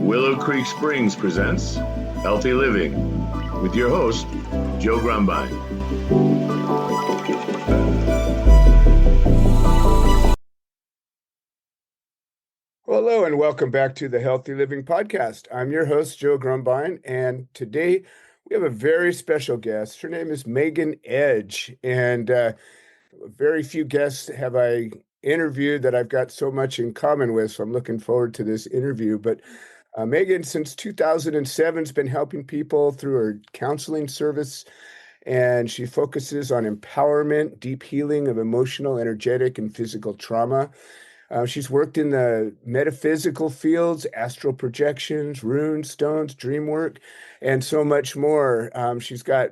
Willow Creek Springs presents Healthy Living with your host, Joe Grumbine. Hello and welcome back to the Healthy Living Podcast. I'm your host, Joe Grumbine, and today we have a very special guest. Her name is Megan Edge, and very few guests have I interviewed that I've got so much in common with, so I'm looking forward to this interview. But Megan, since 2007, has been helping people through her counseling service, and she focuses on empowerment, deep healing of emotional, energetic, and physical trauma. She's worked in the metaphysical fields, astral projections, rune stones, dream work, and so much more. She's got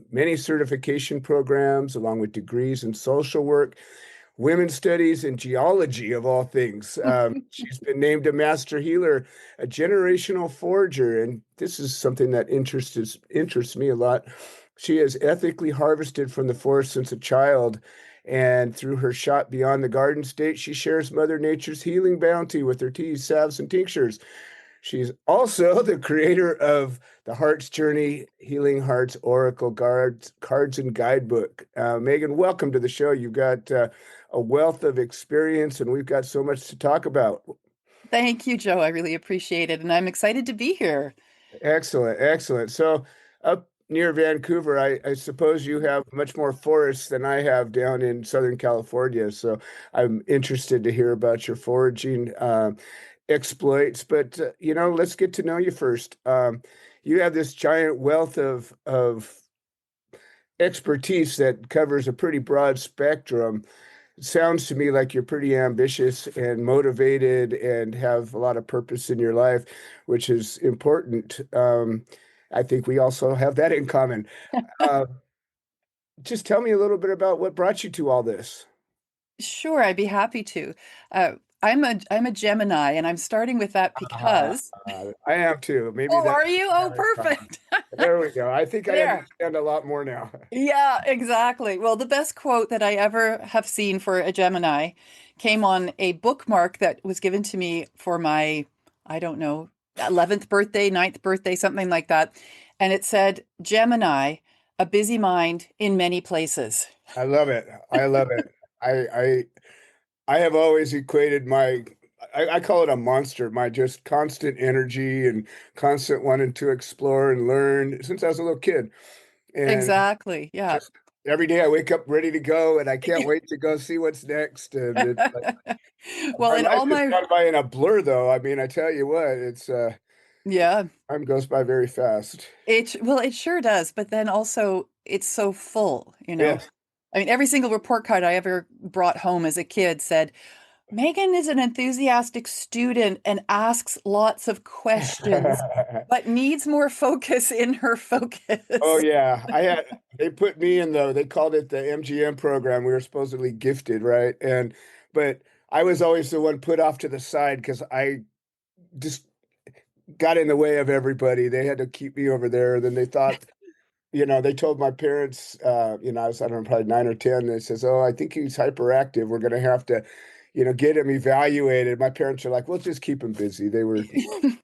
many certification programs along with degrees in social work, women's studies, and geology, of all things. She's been named a master healer, a generational forger, and this is something that interests me a lot. She has ethically harvested from the forest since a child, and through her shot beyond the garden state, she shares Mother Nature's healing bounty with her teas, salves, and tinctures. She's also the creator of the Heart's Journey, Healing Hearts Oracle Cards and Guidebook. Megan, welcome to the show. You've got a wealth of experience, and we've got so much to talk about. Thank you, Joe. I really appreciate it, and I'm excited to be here. Excellent, excellent. So up near Vancouver, I suppose you have much more forests than I have down in Southern California. So I'm interested to hear about your foraging exploits. But, let's get to know you first. You have this giant wealth of expertise that covers a pretty broad spectrum. It sounds to me like you're pretty ambitious and motivated and have a lot of purpose in your life, which is important. I think we also have that in common. Uh, just tell me a little bit about what brought you to all this. Sure, I'd be happy to. Uh, I'm a Gemini, and I'm starting with that Uh, because. I am too. Maybe Oh, that are you? we Oh, have in common. perfect. There we go. I think I There. understand a lot more now. Yeah, exactly. Well, the best quote that I ever have seen for a Gemini came on a bookmark that was given to me for my, I don't know, 11th birthday, ninth birthday, something like that. And it said, Gemini, a busy mind in many places. I love it. I love it. I I have always equated I call it a monster, my just constant energy and constant wanting to explore and learn since I was a little kid. And Exactly. Yeah. just every day I wake up ready to go and I can't wait to go see what's next. And it's like Well, my in life all has my, gone by in a blur though. I mean, I tell you what, it's yeah, time goes by very fast. it sure does. But then also it's so full, you know. Yes. I mean, every single report card I ever brought home as a kid said, Megan is an enthusiastic student and asks lots of questions, but needs more focus in her Oh focus. yeah, they put me in they called it the MGM program. We were supposedly gifted, right? But I was always the one put off to the side because I just got in the way of everybody. They had to keep me over there. Then they thought, they told my parents, I don't know, probably 9 or 10. They says, "Oh, I think he's hyperactive. We're gonna have to, get him evaluated." My parents are like, "We'll just keep him busy." They were Exactly.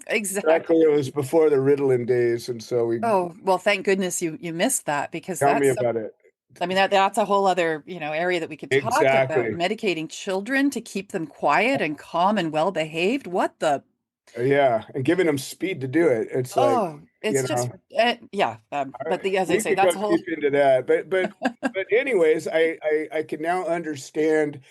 Exactly. It was before the Ritalin days, and so we Oh, well, thank goodness you missed that because tell me about it. I mean, that's a whole other, area that we could talk about. Exactly. Medicating children to keep them quiet and calm and well behaved. What the? Yeah, and giving them speed to do it. It's like, Oh, you it's just, know, yeah. But as I we say, could go that's a whole. deep into that. But anyways, I can now understand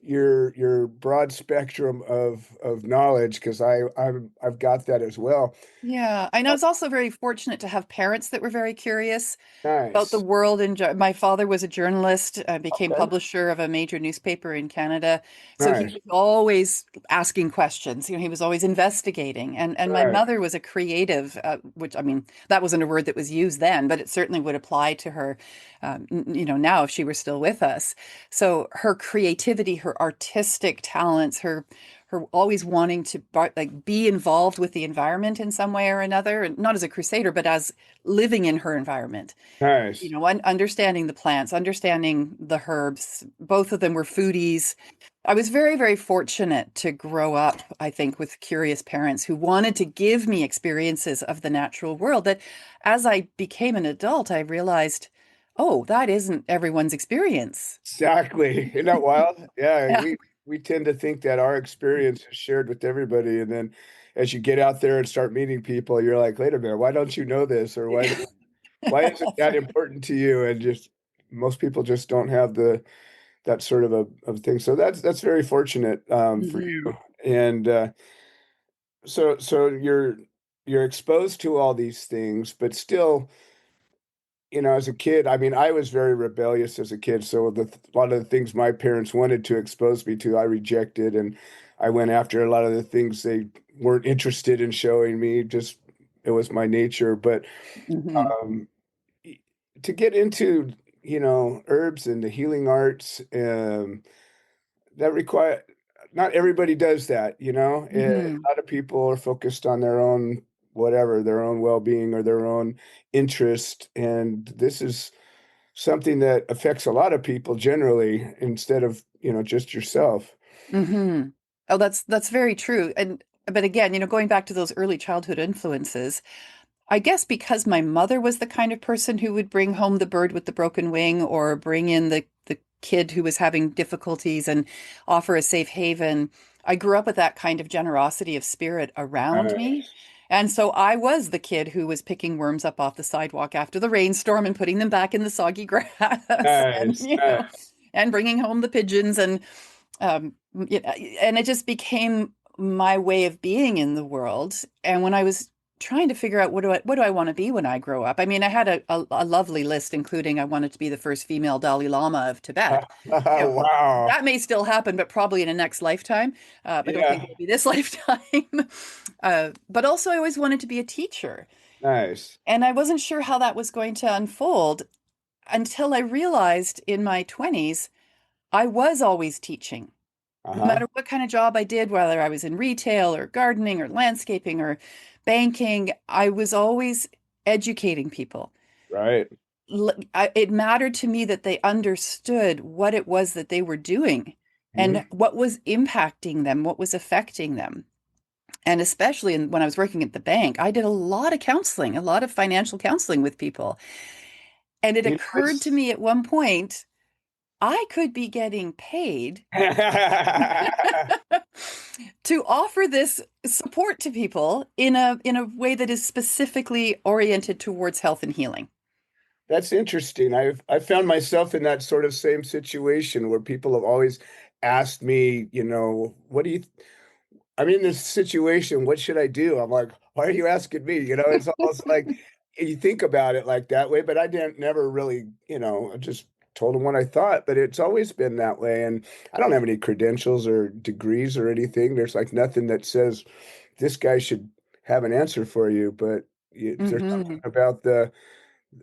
your broad spectrum of knowledge because I've got that as well. Yeah, I know. Uh, It's also very fortunate to have parents that were very curious about the Nice. world. And my father was a journalist, became Okay. publisher of a major newspaper in Canada. So he Nice. was always asking questions. He was always investigating. And my Right. mother was a creative, which I mean, that wasn't a word that was used then, but it certainly would apply to her, now if she were still with us. So her creativity, her artistic talents, her always wanting to like be involved with the environment in some way or another, and not as a crusader, but as living in her environment. Nice. Understanding the plants, understanding the herbs. Both of them were foodies. I was very, very fortunate to grow up, I think, with curious parents who wanted to give me experiences of the natural world that as I became an adult, I realized, oh, that isn't everyone's experience. Exactly. Isn't that wild? Yeah, Yeah. we tend to think that our experience is shared with everybody, and then as you get out there and start meeting people, you're like, wait a minute, why don't you know this, or why isn't That's that right. important to you? And just most people just don't have the that sort of a thing. So that's very fortunate for Hmm. you. And so you're exposed to all these things, but still, as a kid, I mean, I was very rebellious as a kid. So a lot of the things my parents wanted to expose me to, I rejected, and I went after a lot of the things they weren't interested in showing me. Just it was my nature. But Hmm. um, to get into, herbs and the healing arts, that require not everybody does that, Hmm. a lot of people are focused on their own whatever, their own well-being or their own interest, and this is something that affects a lot of people generally instead of, just yourself. Hmm. Oh, that's very true. And but again, going back to those early childhood influences, I guess because my mother was the kind of person who would bring home the bird with the broken wing or bring in the kid who was having difficulties and offer a safe haven. I grew up with that kind of generosity of spirit around me. Nice. And so I was the kid who was picking worms up off the sidewalk after the rainstorm and putting them back in the soggy grass and, Nice, nice. and bringing home the pigeons and it just became my way of being in the world. And when I was trying to figure out what do I want to be when I grow up, I mean, I had a lovely list, including I wanted to be the first female Dalai Lama of Tibet. You know, Wow. that may still happen, but probably in a next lifetime. I don't think Yeah, it'll be this lifetime. But also, I always wanted to be a teacher, nice. and I wasn't sure how that was going to unfold until I realized in my 20s I was always teaching no Uh-huh. matter what kind of job I did, whether I was in retail or gardening or landscaping or banking, I was always educating people. Right. It mattered to me that they understood what it was that they were doing Mhm. and what was impacting them, what was affecting them. And especially when I was working at the bank, I did a lot of counseling, a lot of financial counseling with people. And it occurred to It's me at one point, I could be getting paid to offer this support to people in a way that is specifically oriented towards health and healing. That's interesting. I found myself in that sort of same situation where people have always asked me, what do you I'm in this situation, what should I do? I'm like, why are you asking me? It's almost like you think about it like that way, but I didn't never really, I just told them what I thought, but it's always been that way. And I don't have any credentials or degrees or anything. There's like nothing that says this guy should have an answer for you, but there's something Hmm. about the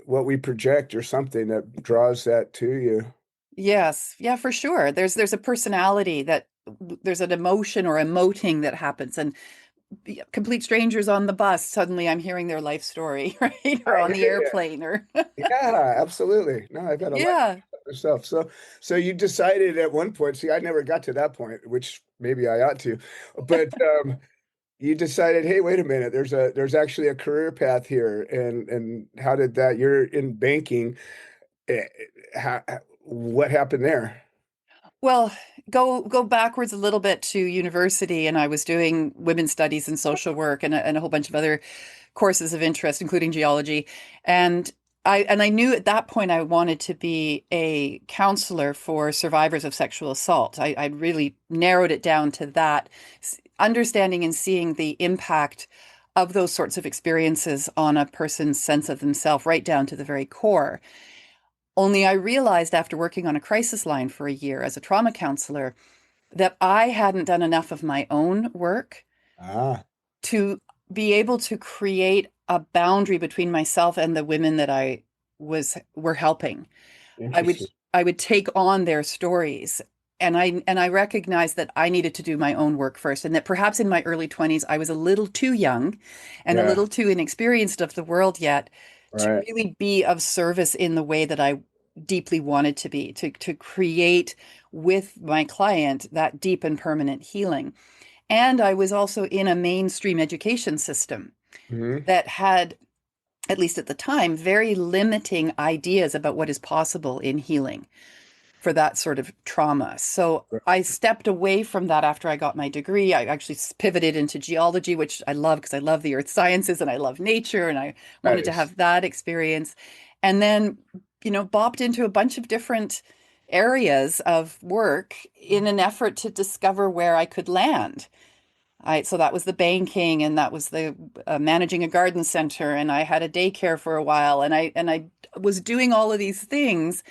what we project or something that draws that to you. Yes, yeah, for sure. There's a personality that there's an emotion or emoting that happens, and complete strangers on the bus, suddenly I'm hearing their life story, right? Or I on hear the you. airplane, or Yeah, absolutely. No, I've had a lot yeah. of myself. So you decided at one point, see, I never got to that point, which maybe I ought to, but you decided, hey, wait a minute, there's actually a career path here. And how did that, you're in banking. eh, How, what happened there? Well, go backwards a little bit to university, and I was doing women's studies and social work and a whole bunch of other courses of interest, including geology. And I knew at that point I wanted to be a counselor for survivors of sexual assault. I'd really narrowed it down to that, understanding and seeing the impact of those sorts of experiences on a person's sense of themselves, right down to the very core. Only I realized after working on a crisis line for a year as a trauma counselor that I hadn't done enough of my own work Ah, to be able to create a boundary between myself and the women that I were helping. I would interesting. I would take on their stories, and I recognized that I needed to do my own work first, and that perhaps in my early 20s I was a little too young and a Yeah, little too inexperienced of the world yet to right. really be of service in the way that I deeply wanted to be, to create with my client that deep and permanent healing. And I was also in a mainstream education system Hmm. that had, at least at the time, very limiting ideas about what is possible in healing for that sort of trauma. So I stepped away from that after I got my degree. I actually pivoted into geology, which I love because I love the earth sciences and I love nature and I wanted to Nice. have that experience. And then, bopped into a bunch of different areas of work in an effort to discover where I could land. So that was the banking, and that was the managing a garden center, and I had a daycare for a while, and I was doing all of these things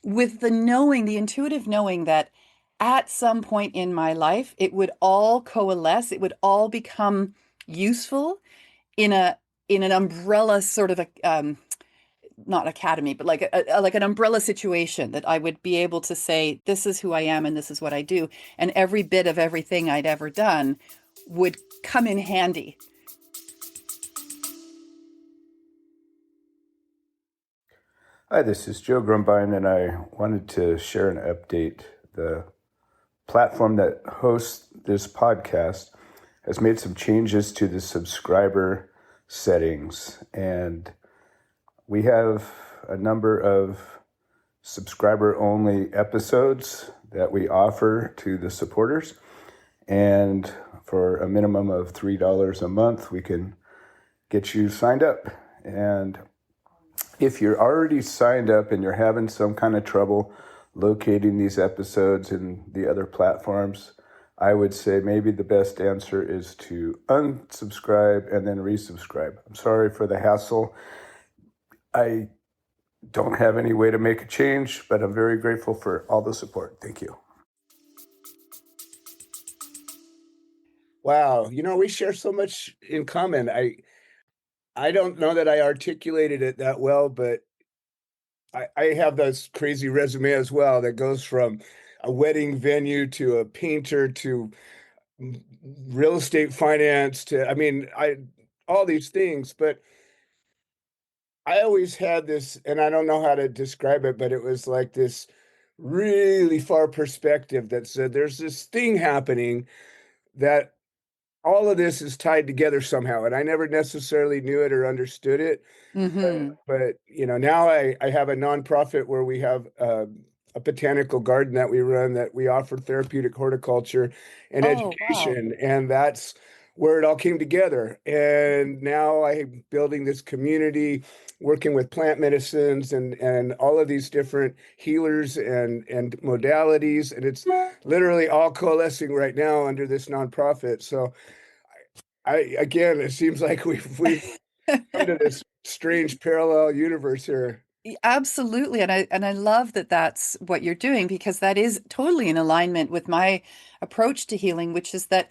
with the knowing, the intuitive knowing that at some point in my life, it would all coalesce, it would all become useful in an umbrella sort of a not academy, but like like an umbrella situation that I would be able to say, this is who I am and this is what I do. And every bit of everything I'd ever done would come in handy. Hi, this is Joe Grumbine, and I wanted to share an update. The platform that hosts this podcast has made some changes to the subscriber settings, and we have a number of subscriber only episodes that we offer to the supporters. And for a minimum of $3 a month, we can get you signed up. And if you're already signed up and you're having some kind of trouble locating these episodes in the other platforms, I would say maybe the best answer is to unsubscribe and then resubscribe. I'm sorry for the hassle. I don't have any way to make a change, but I'm very grateful for all the support. Thank you. Wow, we share so much in common. I don't know that I articulated it that well, but I have this crazy resume as well that goes from a wedding venue to a painter to real estate finance to, I mean, I all these things, but I always had this, and I don't know how to describe it, but it was like this really far perspective that said there's this thing happening that all of this is tied together somehow. And I never necessarily knew it or understood it. Hmm. But now I have a nonprofit where we have a botanical garden that we run that we offer therapeutic horticulture and Oh, wow. education, and that's where it all came together. And now I'm building this community, working with plant medicines and all of these different healers and modalities, and it's literally all coalescing right now under this nonprofit. So again, it seems like we've come to this strange parallel universe here. Absolutely. And I love that that's what you're doing because that is totally in alignment with my approach to healing, which is that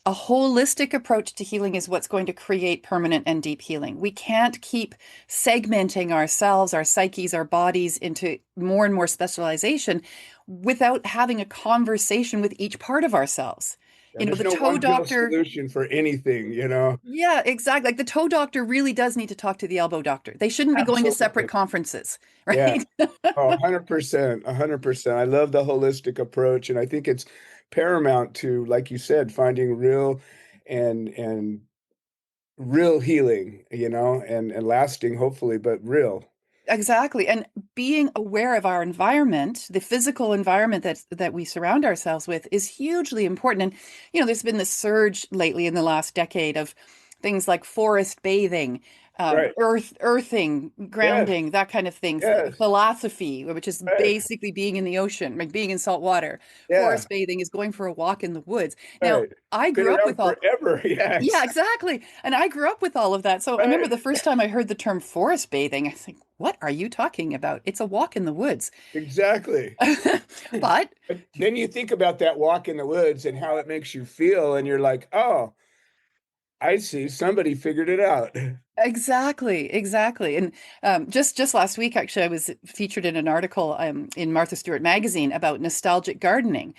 a holistic approach to healing is what's going to create permanent and deep healing. We can't keep segmenting ourselves, our psyches, our bodies into more and more specialization without having a conversation with each part of ourselves. And there's The no toe one pill doctor, solution for anything. yeah, exactly. Like the toe doctor really does need to talk to the elbow doctor. They shouldn't be going to separate Absolutely. conferences, Yeah. right? Oh, 100%. 100%. I love the holistic approach. And I think it's paramount to, like you said, finding real and real healing, and lasting, hopefully, but real. Exactly. And being aware of our environment, the physical environment that we surround ourselves with is hugely important. And, there's been this surge lately in the last decade of things like forest bathing, Right. earthing, Yes. grounding, that kind of things. Yes. Philosophy, which is Right. basically being in the ocean, like being in salt water. Yeah. Forest bathing is going for a walk in the woods. Now, Right. I Been grew up around with all forever. Yeah, Yes. exactly. And I grew up with all of that. So I remember Right. the first time I heard the term forest bathing, I was like, what are you talking about? It's a walk in the woods. Exactly. But But then you think about that walk in the woods and how it makes you feel, and you're like, oh, I see. Somebody figured it out. exactly, exactly. And just last week, actually, I was featured in an article in Martha Stewart magazine about nostalgic gardening.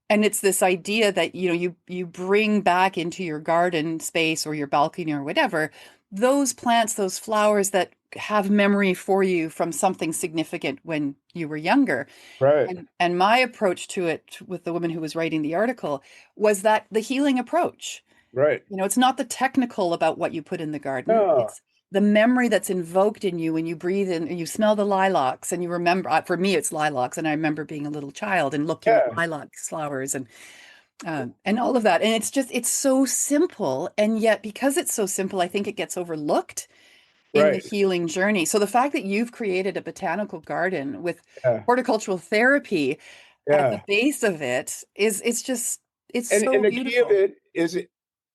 And it's this idea that, you bring back into your garden space or your balcony or whatever, those plants, those flowers that have memory for you from something significant when you were younger. Right. And my approach to it with the woman who was writing the article was that the healing approach. Right. It's not the technical about what you put in the garden. No. It's the memory that's invoked in you when you breathe in and you smell the lilacs and you remember, for me, it's lilacs. And I remember being a little child and looking at Yeah. lilac flowers and all of that. And it's so simple. And yet, because it's so simple, I think it gets overlooked in the Right. healing journey. So the fact that you've created a botanical garden with Yeah. horticultural therapy at the Yeah. base of it it's And so the key of beautiful. it is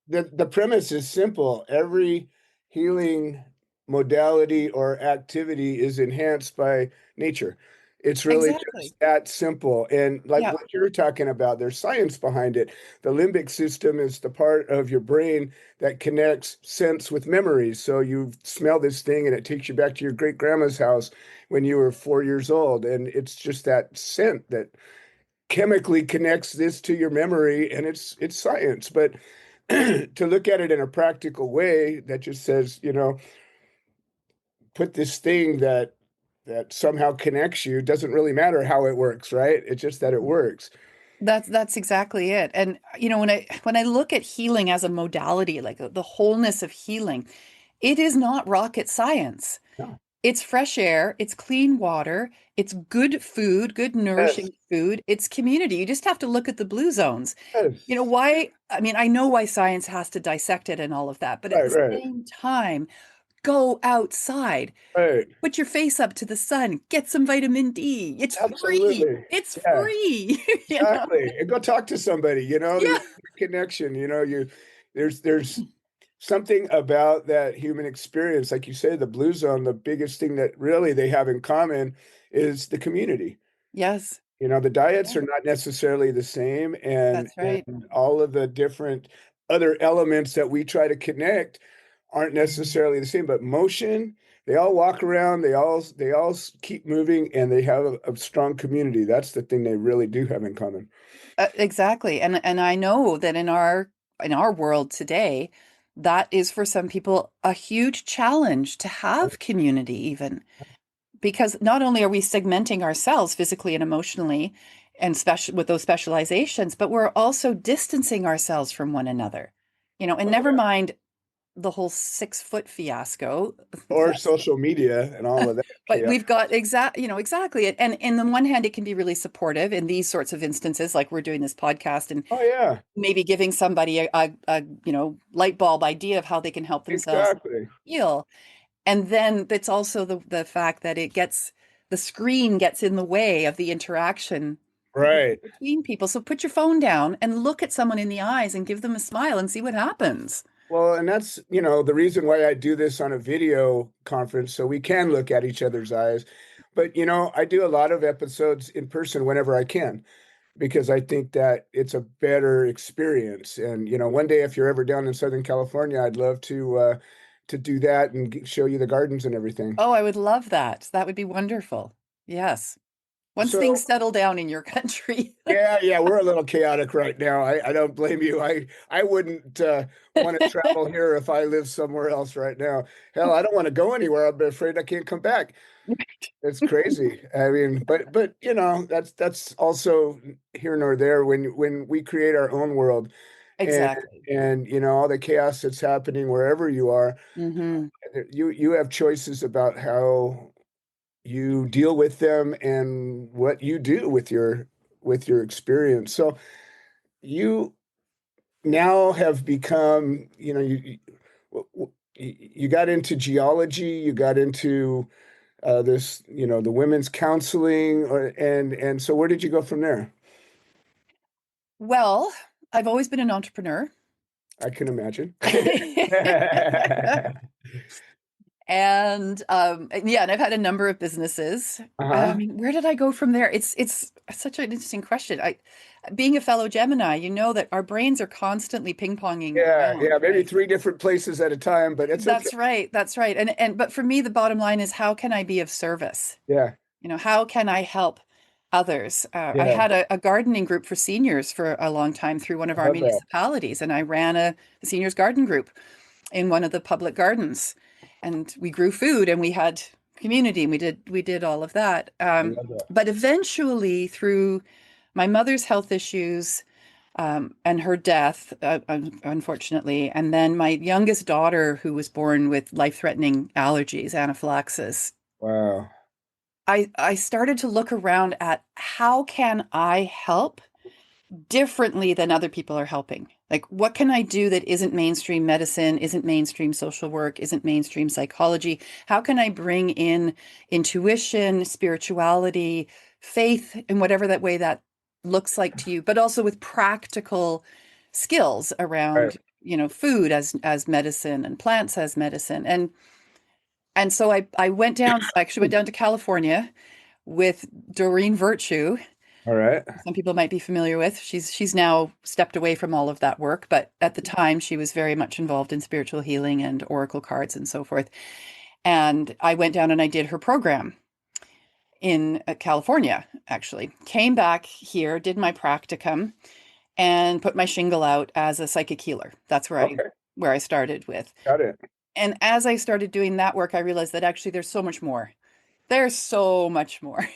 the premise is simple. Every healing modality or activity is enhanced by nature. It's really Exactly. just that simple. And like Yeah. what you're talking about, there's science behind it. The limbic system is the part of your brain that connects sense with memories. So you smell this thing and it takes you back to your great grandma's house when you were 4 years old. And it's just that scent that chemically connects this to your memory, and it's science. But to look at it in a practical way that just says, put this thing that somehow connects you, doesn't really matter how it works, right? It's just that it works. That's exactly it. And when I look at healing as a modality, like the wholeness of healing, it is not rocket science. No. It's fresh air, it's clean water, it's good food, good Yes. nourishing food, it's community. You just have to look at the blue zones. Yes. Why? I mean, I know why science has to dissect it and all of that, but at Right, the right, same time, go outside, right. put your face up to the sun, get some vitamin D. It's free. Absolutely. It's Yeah, free. exactly. And go talk to somebody, Yeah. there's a connection, there's something about that human experience. Like you say, the blue zone, the biggest thing that really they have in common is the community. Yes. The diets Yeah, are not necessarily the same, and that's right. all of the different other elements that we try to connect aren't necessarily the same. But motion, they all walk around, they all keep moving, and they have a strong community. That's the thing they really do have in common. Exactly. And I know that in our world today, that is for some people a huge challenge to have community even because not only are we segmenting ourselves physically and emotionally and special with those specializations, but we're also distancing ourselves from one another. And Oh never yeah. mind the whole 6 foot fiasco. Or That's social media and all of that But chaos. we've got exactly. And in the one hand, it can be really supportive in these sorts of instances, like we're doing this podcast and Oh yeah, maybe giving somebody a light bulb idea of how they can help themselves exactly. heal. And then it's also the fact that the screen gets in the way of the interaction Right. between people. So put your phone down and look at someone in the eyes and give them a smile and see what happens. Well, and that's, the reason why I do this on a video conference so we can look at each other's eyes. But, I do a lot of episodes in person whenever I can because I think that it's a better experience. And, one day if you're ever down in Southern California, I'd love to do that and show you the gardens and everything. Oh, I would love that. That would be wonderful. Yes. Once So, things settle down in your country. yeah, yeah, we're a little chaotic right now. I don't blame you. I wouldn't want to travel here if I lived somewhere else right now. Hell, I don't want to go anywhere. I'm afraid I can't come back. It's crazy. I mean, but that's also here nor there when we create our own world and Exactly. all the chaos that's happening wherever you are, Hmm. you have choices about how you deal with them and what you do with your experience. So you now have become, you got into geology, you got into this, the women's counseling, and so where did you go from there? Well, I've always been an entrepreneur. I can imagine. And I've had a number of businesses. Uh-huh. Where did I go from there? It's such an interesting question. Being a fellow Gemini, you know that our brains are constantly ping-ponging Yeah, around, yeah, maybe right? three different places at a time, but it's okay. That's right. That's right. And but for me, the bottom line is how can I be of service? Yeah, How can I help others? I yeah, had a gardening group for seniors for a long time through one of I our love that. municipalities, and I ran a seniors garden group in one of the public gardens. and we grew food and we had community and we did all of that. I love that. But eventually, through my mother's health issues, and her death, unfortunately, and then my youngest daughter, who was born with life-threatening allergies, anaphylaxis, Wow. I started to look around at how can I help differently than other people are helping. Like, what can I do that isn't mainstream medicine, isn't mainstream social work, isn't mainstream psychology? How can I bring in intuition, spirituality, faith, in whatever that way that looks like to you, but also with practical skills Right. around, food as medicine and plants as medicine. And so I went down, I actually went down to California with Doreen Virtue. All right. Some people might be familiar with. She's now stepped away from all of that work, but at the time she was very much involved in spiritual healing and oracle cards and so forth. And I went down and I did her program in California, actually. Came back here, did my practicum, and put my shingle out as a psychic healer. That's Okay. where I started with. Got it. And as I started doing that work, I realized that actually there's so much more. There's so much more.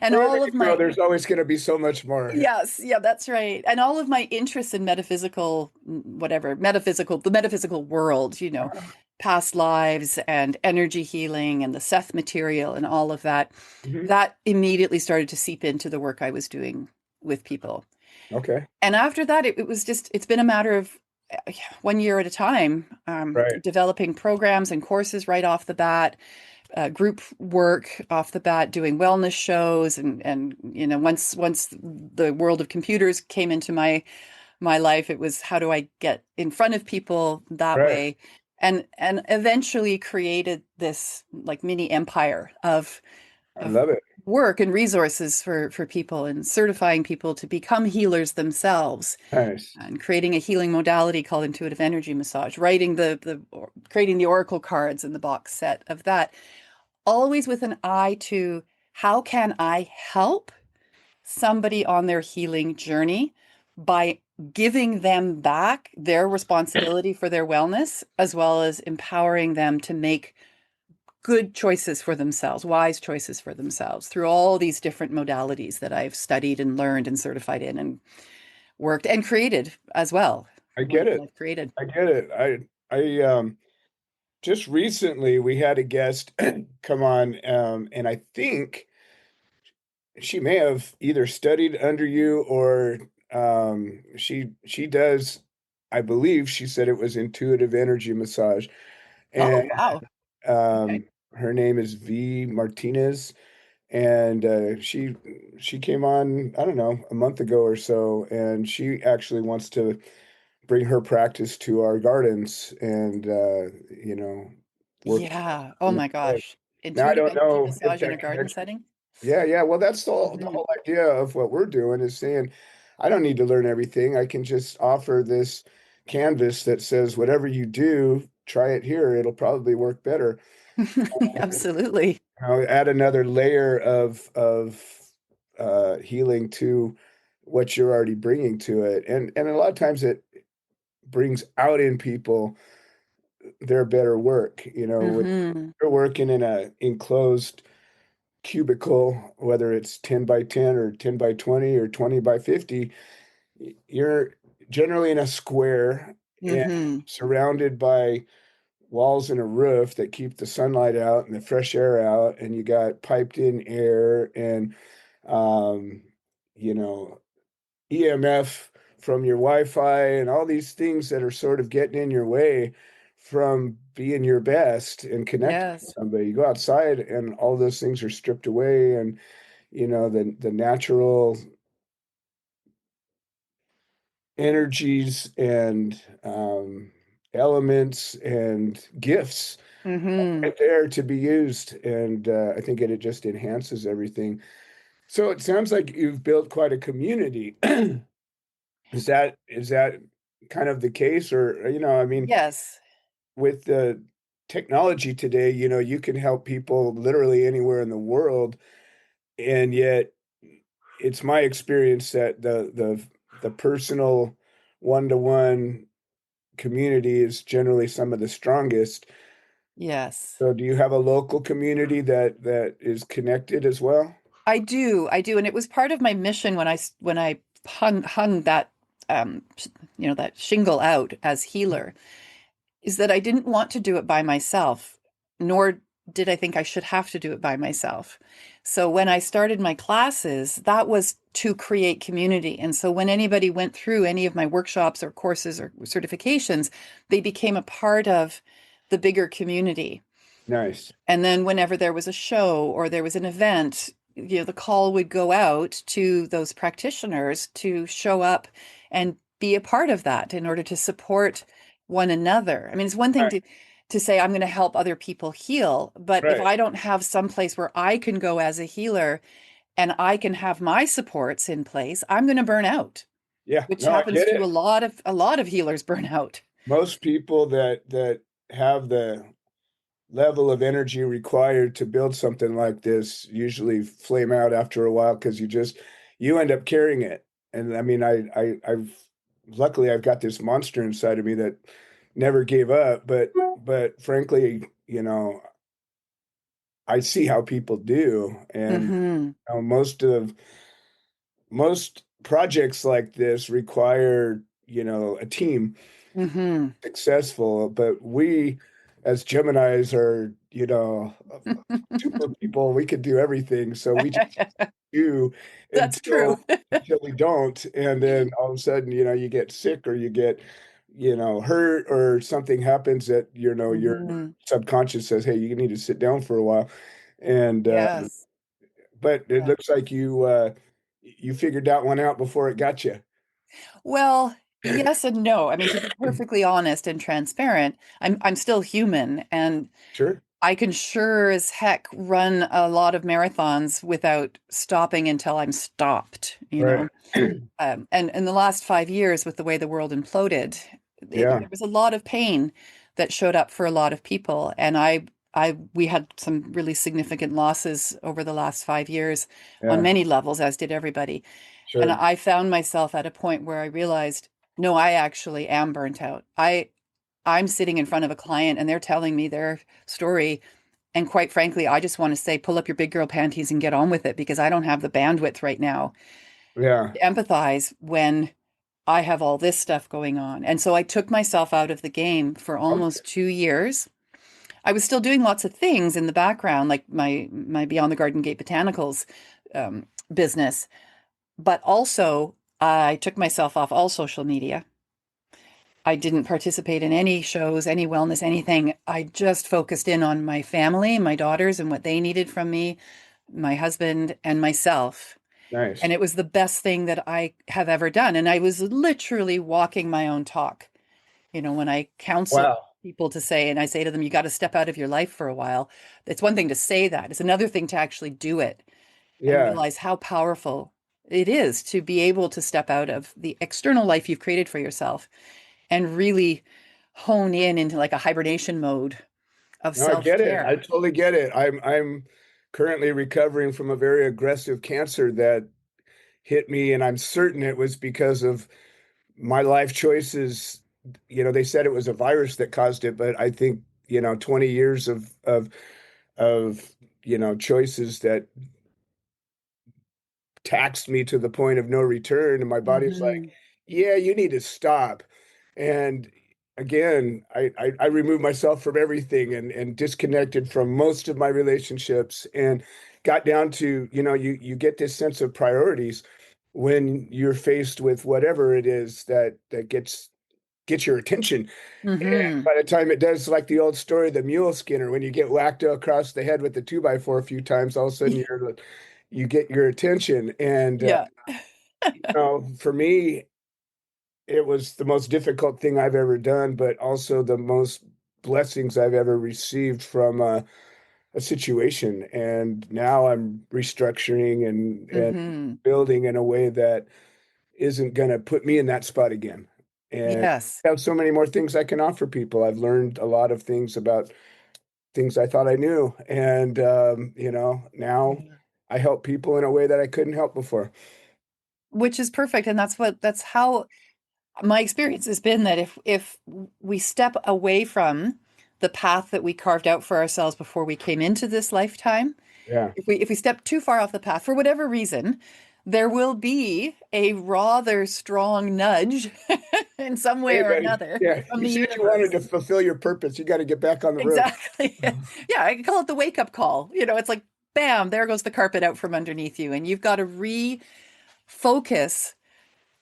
And Wherever all you of go, my there's always going to be so much more. Yes, yeah, that's right. And all of my interests in metaphysical, whatever, the metaphysical world, past lives and energy healing and the Seth material and all of that, Hmm. that immediately started to seep into the work I was doing with people. Okay. And after that, it's been a matter of 1 year at a time, Right. developing programs and courses right off the bat, group work off the bat, doing wellness shows, and once the world of computers came into my life, it was how do I get in front of people that Right. way, and eventually created this like mini empire I of love it. work and resources for people and certifying people to become healers themselves Nice. and creating a healing modality called intuitive energy massage, writing creating the oracle cards and the box set of that, always with an eye to how can I help somebody on their healing journey by giving them back their responsibility for their wellness, as well as empowering them to make good choices for themselves, wise choices for themselves through all these different modalities that I've studied and learned and certified in and worked and created as well. I The ones get that it. I've created. I get it. I just recently we had a guest come on, and I think she may have either studied under you or she does, I believe she said it was intuitive energy massage. And Oh, wow. Okay. um her name is V Martinez, and she came on, I don't know, a month ago or so, and she actually wants to bring her practice to our gardens and work Yeah. Oh in that my way. gosh. Now I Intuitive don't energy know if massage in a that garden connection. setting. Yeah, yeah. Well, that's the Hmm. whole idea of what we're doing is saying, I don't need to learn everything. I can just offer this canvas that says, whatever you do, try it here. It'll probably work better. Absolutely. Add another layer of healing to what you're already bringing to it, and a lot of times it brings out in people their better work. When Hmm. you're working in a enclosed cubicle, whether it's 10 by 10 or 10 by 20 or 20 by 50, you're generally in a square and Hmm. surrounded by walls and a roof that keep the sunlight out and the fresh air out, and you got piped in air and um, you know, EMF from your Wi-Fi and all these things that are sort of getting in your way from being your best and connecting with Yes. somebody. You go outside and all those things are stripped away, and the natural energies and elements and gifts Hmm. right there to be used. And I think it just enhances everything. So it sounds like you've built quite a community. Is that kind of the case? Or, I mean, Yes. with the technology today, you can help people literally anywhere in the world. And yet it's my experience that the personal one-to-one community is generally some of the strongest. Yes. So do you have a local community that is connected as well? I do, and it was part of my mission when I hung that that shingle out as healer, is that I didn't want to do it by myself, nor did I think I should have to do it by myself. So when I started my classes, that was to create community. And so when anybody went through any of my workshops or courses or certifications, they became a part of the bigger community. Nice. And then whenever there was a show or there was an event, the call would go out to those practitioners to show up and be a part of that in order to support one another. I mean, it's one thing Right. to say I'm going to help other people heal, but if Right. I don't have some place where I can go as a healer and I can have my supports in place, I'm going to burn out, Yeah. which No, I happens get to it. a lot of healers burn out. Most people that have the level of energy required to build something like this usually flame out after a while because you end up carrying it. And I mean, I've luckily I've got this monster inside of me that never gave up, but frankly, I see how people do, and Hmm. most projects like this require, a team Hmm. successful, but we as Geminis are, super people. We could do everything. So we just do That's true. until we don't. And then all of a sudden, you get sick or you get, hurt or something happens that, your Hmm. subconscious says, hey, you need to sit down for a while. And Yes. but it Yeah. looks like you figured that one out before it got you. Well, yes and no. I mean, to be perfectly honest and transparent, I'm still human, and Sure. I can sure as heck run a lot of marathons without stopping until I'm stopped, you Right. know. And in the last 5 years, with the way the world imploded, Yeah. there was a lot of pain that showed up for a lot of people, and we had some really significant losses over the last 5 years on Yeah. many levels, as did everybody. And Sure. I found myself at a point where I realized, no, I actually am burnt out. I'm sitting in front of a client and they're telling me their story. And quite frankly, I just want to say, pull up your big girl panties and get on with it because I don't have the bandwidth right now Yeah. to empathize when I have all this stuff going on. And so I took myself out of the game for Okay. almost 2 years. I was still doing lots of things in the background, like my Beyond the Garden Gate Botanicals business, but also I took myself off all social media. I didn't participate in any shows, any wellness, anything. I just focused in on my family, my daughters, and what they needed from me, my husband, and myself. And Nice. it was the best thing that I have ever done. And I was literally walking my own talk. When I counsel Wow. people to say, and I say to them, you got to step out of your life for a while. It's one thing to say that, it's another thing to actually do it and Yeah. realize how powerful it is to be able to step out of the external life you've created for yourself and really hone in into like a hibernation mode of No, I get it. I self-care. totally get it. I'm currently recovering from a very aggressive cancer that hit me, and I'm certain it was because of my life choices. They said it was a virus that caused it, but I think, 20 years of choices that taxed me to the point of no return. And my body's like, Hmm. yeah, you need to stop. And again, I removed myself from everything and disconnected from most of my relationships and got down to, you get this sense of priorities when you're faced with whatever it is that gets your attention. And Hmm. by the time it does, like the old story of the mule skinner, when you get whacked across the head with the 2x4 a few times, all of a sudden you get your attention. And Yeah. for me, it was the most difficult thing I've ever done, but also the most blessings I've ever received from a situation. And now I'm restructuring and Hmm. building in a way that isn't going to put me in that spot again. And Yes. I have so many more things I can offer people. I've learned a lot of things about things I thought I knew. And, now Yeah. I help people in a way that I couldn't help before. Which is perfect. And that's how my experience has been, that if we step away from the path that we carved out for ourselves before we came into this lifetime. Yeah. If we step too far off the path for whatever reason, there will be a rather strong nudge in some way or Amen. another Yeah. from You the said you wanted universe. to fulfill your purpose. You got to get back on the road. Exactly. Yeah, I can call it the wake up call. It's like, bam, there goes the carpet out from underneath you, and you've got to refocus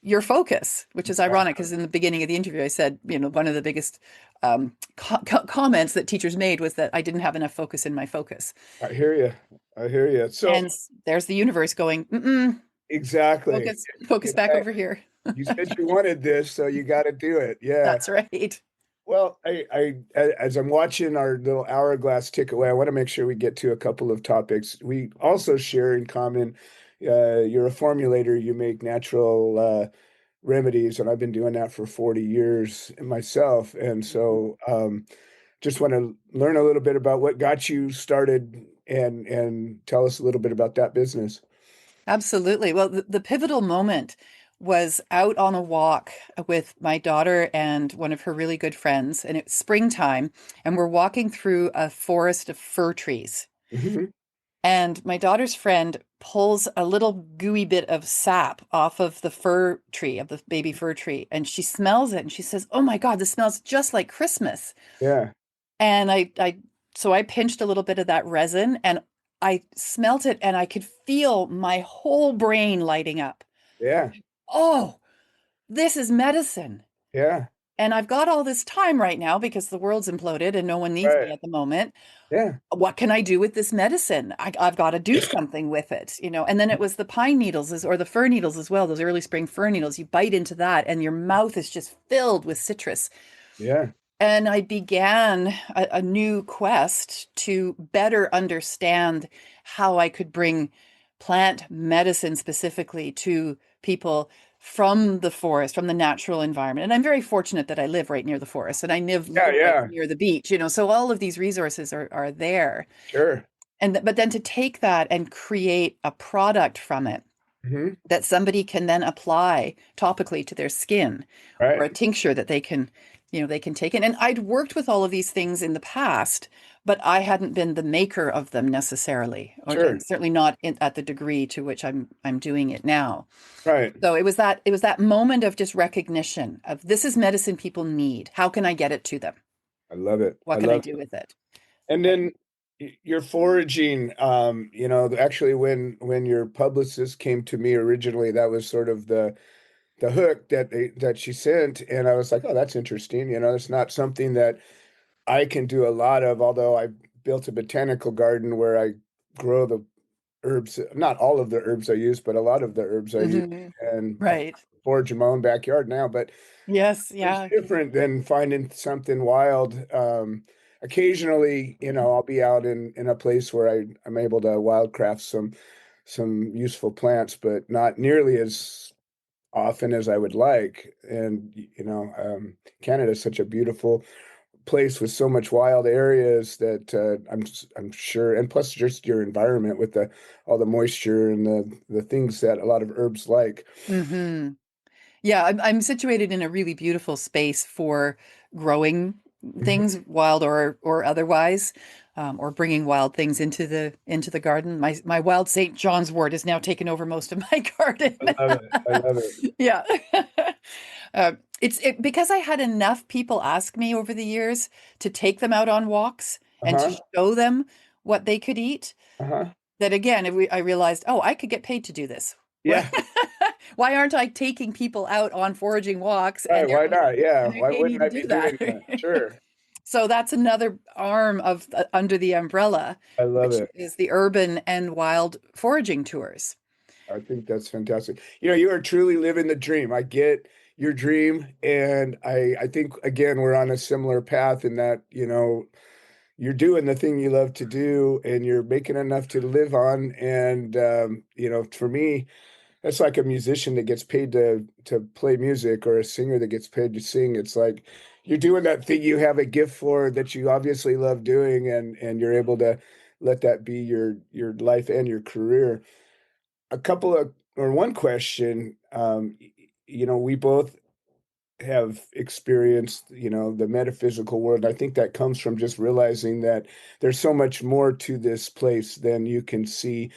your focus, which is ironic because in the beginning of the interview, I said, one of the biggest comments that teachers made was that I didn't have enough focus in my focus. I hear you. I hear you. So And there's the universe going, mm-mm, exactly. focus back over here. You said you wanted this, so you got to do it. Yeah. That's right. Well, as I'm watching our little hourglass tick away, I want to make sure we get to a couple of topics. We also share in common, you're a formulator, you make natural remedies, and I've been doing that for 40 years myself. And so just want to learn a little bit about what got you started and tell us a little bit about that business. Absolutely. Well, the pivotal moment was out on a walk with my daughter and one of her really good friends, and it's springtime, and we're walking through a forest of fir trees. Hmm. And my daughter's friend pulls a little gooey bit of sap off of the fir tree, of the baby fir tree, and she smells it and she says, "Oh my God, this smells just like Christmas." Yeah, And so I pinched a little bit of that resin and I smelt it and I could feel my whole brain lighting up. yeah, Oh, this is medicine. yeah, And I've got all this time right now because the world's imploded and no one needs right. me at the moment. Yeah, What can I do with this medicine? I've got to do something with it. And then it was the pine needles or the fir needles as well, those early spring fir needles. You bite into that and your mouth is just filled with citrus. yeah, And I began a new quest to better understand how I could bring plant medicine specifically to people from the forest, from the natural environment. And I'm very fortunate that I live right near the forest and I yeah, live right yeah. near the beach. So all of these resources are there. Sure. But then to take that and create a product from it Hmm. that somebody can then apply topically to their skin or a Right. tincture that they can take in. And I'd worked with all of these things in the past, but I hadn't been the maker of them necessarily, and Sure. certainly not at the degree to which I'm doing it now. Right. So it was that moment of just recognition of this is medicine people need. How can I get it to them? I love it. I What can I love do it. with it? And then you're foraging, actually when your publicist came to me originally, that was sort of the hook that she sent. And I was like, oh, that's interesting. It's not something that I can do a lot of, although I built a botanical garden where I grow the herbs, not all of the herbs I use, but a lot of the herbs I use, Hmm. and I Right. forage in my own backyard now. But Yes. it's Yeah. different than finding something wild. Occasionally, I'll be out in a place where I'm able to wildcraft some useful plants, but not nearly as often as I would like. And Canada is such a beautiful place with so much wild areas that I'm sure, and plus just your environment with the all the moisture and the things that a lot of herbs like. Hmm. Yeah, I'm situated in a really beautiful space for growing things, wild or otherwise, or bringing wild things into the garden. My wild St. John's wort has now taken over most of my garden. I love it. I love it. Yeah. Because I had enough people ask me over the years to take them out on walks and to Uh-huh. show them what they could eat, Uh-huh. that again, I realized, oh, I could get paid to do this. Yeah. Why aren't I taking people out on foraging walks Right. Why not? Yeah. and they're Why paying me wouldn't to I be do that? doing that? Sure. So that's another arm of under the umbrella, I love which it. is the urban and wild foraging tours. I think that's fantastic. You are truly living the dream. I get your dream, and I think again we're on a similar path in that, you're doing the thing you love to do and you're making enough to live on. And for me, that's like a musician that gets paid to play music or a singer that gets paid to sing. It's like you're doing that thing you have a gift for that you obviously love doing, and you're able to let that be your life and your career. A couple of or one question, we both have experienced, the metaphysical world. I think that comes from just realizing that there's so much more to this place than you can see.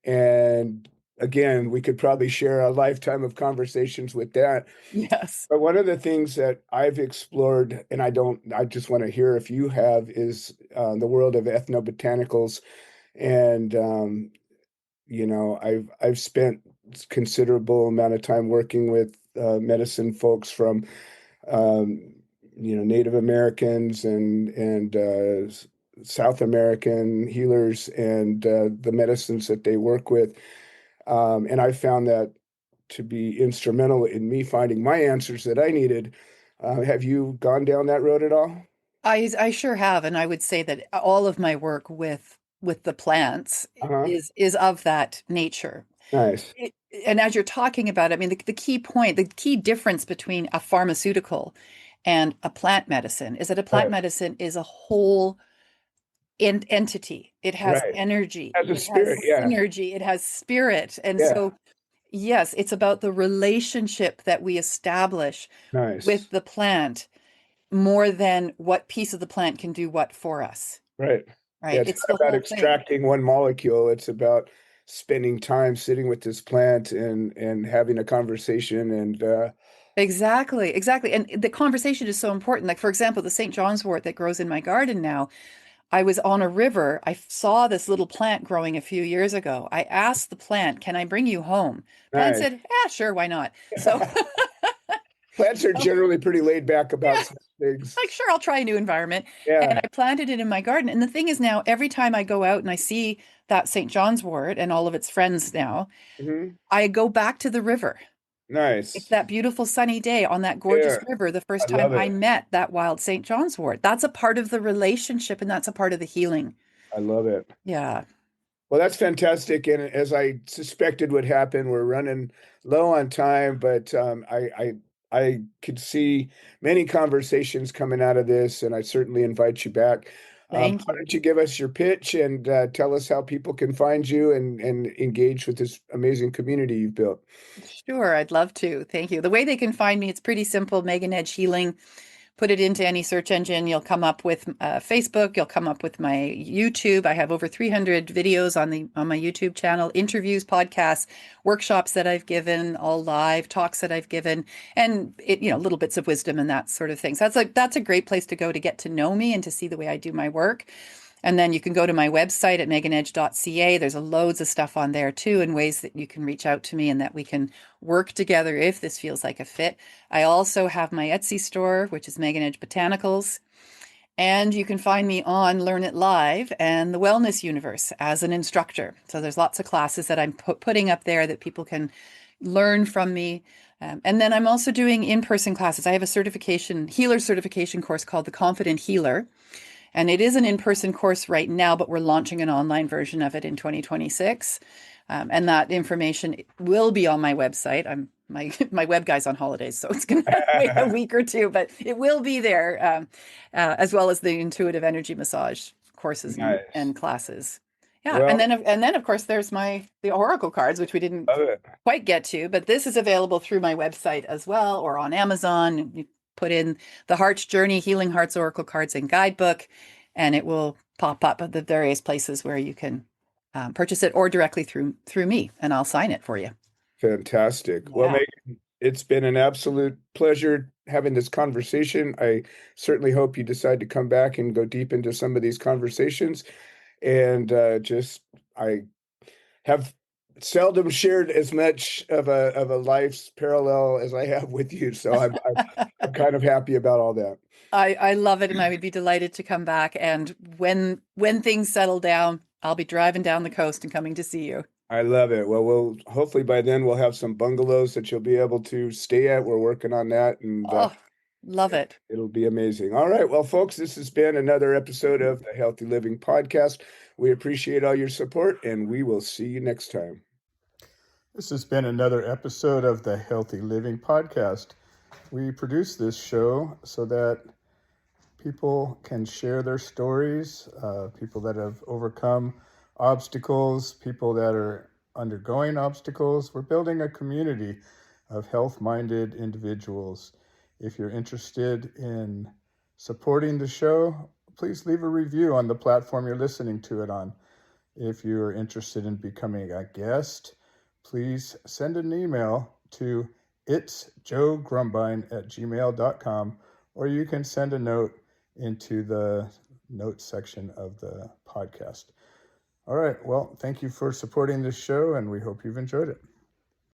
And again, we could probably share a lifetime of conversations with that. Yes. But one of the things that I've explored, and I just want to hear if you have, is the world of ethnobotanicals. And I've spent considerable amount of time working with medicine folks from um, Native Americans and South American healers and the medicines that they work with. And I found that to be instrumental in me finding my answers that I needed. Have you gone down that road at all? I sure have, and I would say that all of my work with the plants Uh-huh. is of that nature. Nice. It, and as you're talking about it, I mean, the key point, the key difference between a pharmaceutical and a plant medicine is that a plant Right. medicine is a whole entity. It has Right. energy, As a it has spirit, yeah. synergy, it has spirit. And Yeah. so, yes, it's about the relationship that we establish with Nice. the plant more than what piece of the plant can do what for us, Right. Yeah, right? it's It's not the about whole thing. extracting one molecule. It's about spending time sitting with this plant and having a conversation and Exactly, exactly. And the conversation is so important. Like, for example, the St. John's wort that grows in my garden now, I was on a river. I saw this little plant growing a few years ago. I asked the plant, "Can I bring you home?" Plant nice. said, "Yeah, sure, why not?" So, Plants are so generally pretty laid back about yeah, some things. like, sure, I'll try a new environment. And Yeah. I planted it in my garden. And the thing is now, every time I go out and I see that St. John's wort and all of its friends now, Hmm. I go back to the river. It's Nice. that beautiful sunny day on that gorgeous Yeah, river, the I first time love I it. met that wild St. John's wort. That's a part of the relationship and that's a part of the healing. I love it. Yeah. Well, that's fantastic. And as I suspected would happen, we're running low on time, but I could see many conversations coming out of this, and I certainly invite you back. Thank Why you. don't you give us your pitch and tell us how people can find you and engage with this amazing community you've built? Sure, I'd love to. Thank you. The way they can find me, it's pretty simple. Megan Edge Healing. Put it into any search engine. You'll come up with Facebook. You'll come up with my YouTube. I have over 300 videos on my YouTube channel, interviews, podcasts, workshops that I've given, all live talks that I've given, and little bits of wisdom and that sort of thing. So that's a great place to go to get to know me and to see the way I do my work. And then you can go to my website at meganedge.ca. There's loads of stuff on there too, and ways that you can reach out to me and that we can work together if this feels like a fit. I also have my Etsy store, which is Megan Edge Botanicals. And you can find me on Learn It Live and the Wellness Universe as an instructor. So there's lots of classes that I'm putting up there that people can learn from me. And then I'm also doing in-person classes. I have a healer certification course called the Confident Healer. And it is an in-person course right now, but we're launching an online version of it in 2026. And that information will be on my website. My web guy's on holidays, so it's going to wait a week or two, but it will be there, as well as the intuitive energy massage courses Nice. and classes. Yeah, and Well, then of course there's the oracle cards, which we didn't love it. quite get to, but this is available through my website as well or on Amazon. You put in the Heart's Journey, Healing Hearts Oracle Cards and Guidebook, and it will pop up at the various places where you can purchase it or directly through me, and I'll sign it for you. Fantastic. Well, Yeah. Megan, it's been an absolute pleasure having this conversation. I certainly hope you decide to come back and go deep into some of these conversations. And I have seldom shared as much of a life's parallel as I have with you. So I'm kind of happy about all that. I love it, and I would be delighted to come back. And when things settle down, I'll be driving down the coast and coming to see you. I love it. Well, we'll hopefully by then we'll have some bungalows that you'll be able to stay at. We're working on that, and Oh, love it. it'll be amazing. All right. Well, folks, this has been another episode of the Healthy Living Podcast. We appreciate all your support, and we will see you next time. This has been another episode of the Healthy Living Podcast. We produce this show so that people can share their stories, people that have overcome obstacles, people that are undergoing obstacles. We're building a community of health minded individuals. If you're interested in supporting the show, please leave a review on the platform you're listening to it on. If you're interested in becoming a guest, please send an email to itsjoegrumbine@gmail.com, or you can send a note into the notes section of the podcast. All right. Well, thank you for supporting this show, and we hope you've enjoyed it.